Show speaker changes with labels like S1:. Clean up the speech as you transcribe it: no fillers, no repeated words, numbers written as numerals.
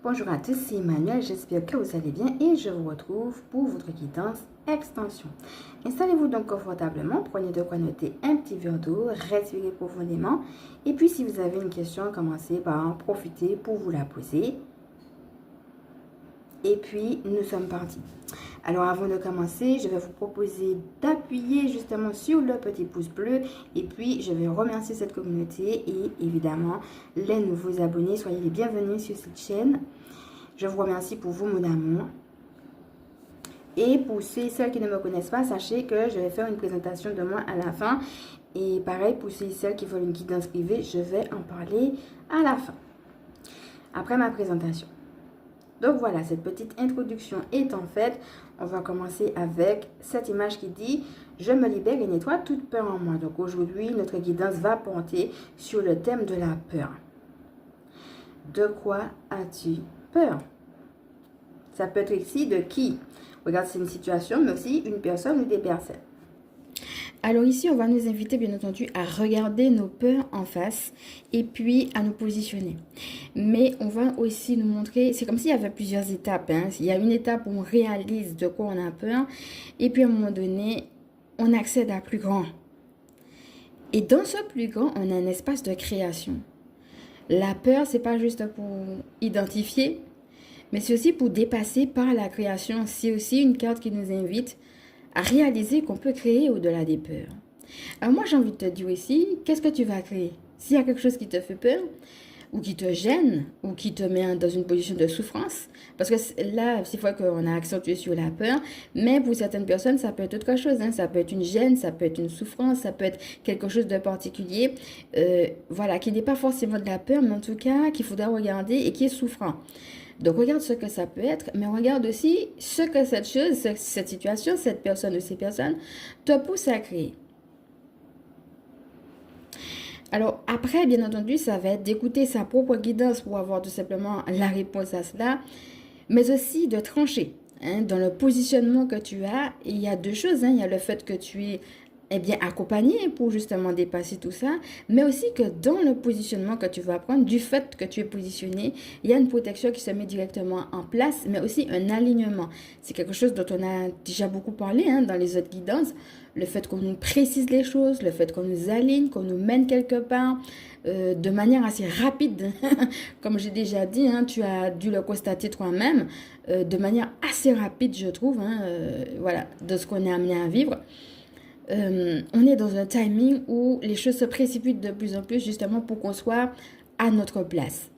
S1: Bonjour à tous, c'est Emmanuel, j'espère que vous allez bien et je vous retrouve pour votre guidance extension. Installez-vous donc confortablement, prenez de quoi noter un petit verre d'eau, respirez profondément et puis si vous avez une question, commencez par en profiter pour vous la poser. Et puis nous sommes partis. Alors avant de commencer, je vais vous proposer d'appuyer justement sur le petit pouce bleu et puis je vais remercier cette communauté et évidemment les nouveaux abonnés. Soyez les bienvenus sur cette chaîne. Je vous remercie pour vos mots d'amour. Et pour ceux et celles qui ne me connaissent pas, sachez que je vais faire une présentation de moi à la fin. Et pareil, pour ceux et celles qui veulent une guidance privée, je vais en parler à la fin, après ma présentation. Donc voilà, cette petite introduction étant faite, on va commencer avec cette image qui dit « Je me libère et nettoie toute peur en moi ». Donc aujourd'hui, notre guidance va porter sur le thème de la peur. De quoi as-tu peur? Ça peut être ici de qui? Regarde, c'est une situation, mais aussi une personne ou des personnes. Alors ici, on va nous inviter bien entendu à regarder nos peurs en face et puis à nous positionner. Mais on va aussi nous montrer, c'est comme s'il y avait plusieurs étapes. Il y a une étape où on réalise de quoi on a peur et puis à un moment donné, on accède à plus grand. Et dans ce plus grand, on a un espace de création. La peur, c'est pas juste pour identifier, mais c'est aussi pour dépasser par la création. C'est aussi une carte qui nous invite à réaliser qu'on peut créer au-delà des peurs. Alors moi, j'ai envie de te dire ici, qu'est-ce que tu vas créer? S'il y a quelque chose qui te fait peur, ou qui te gêne, ou qui te met dans une position de souffrance, parce que là, c'est vrai qu'on a accentué sur la peur, mais pour certaines personnes, ça peut être autre chose. Ça peut être une gêne, ça peut être une souffrance, ça peut être quelque chose de particulier, voilà, qui n'est pas forcément de la peur, mais en tout cas, qu'il faudra regarder et qui est souffrant. Donc, regarde ce que ça peut être, mais regarde aussi ce que cette chose, cette situation, cette personne ou ces personnes te poussent à créer. Alors, après, bien entendu, ça va être d'écouter sa propre guidance pour avoir tout simplement la réponse à cela, mais aussi de trancher. Dans le positionnement que tu as, il y a deux choses. Il y a le fait que tu es bien accompagné pour justement dépasser tout ça, mais aussi que dans le positionnement que tu vas prendre, du fait que tu es positionné, il y a une protection qui se met directement en place, mais aussi un alignement. C'est quelque chose dont on a déjà beaucoup parlé dans les autres guidances, le fait qu'on nous précise les choses, le fait qu'on nous aligne, qu'on nous mène quelque part de manière assez rapide. Comme j'ai déjà dit, tu as dû le constater toi-même, de manière assez rapide, je trouve, voilà, de ce qu'on est amené à vivre. On est dans un timing où les choses se précipitent de plus en plus justement pour qu'on soit à notre place.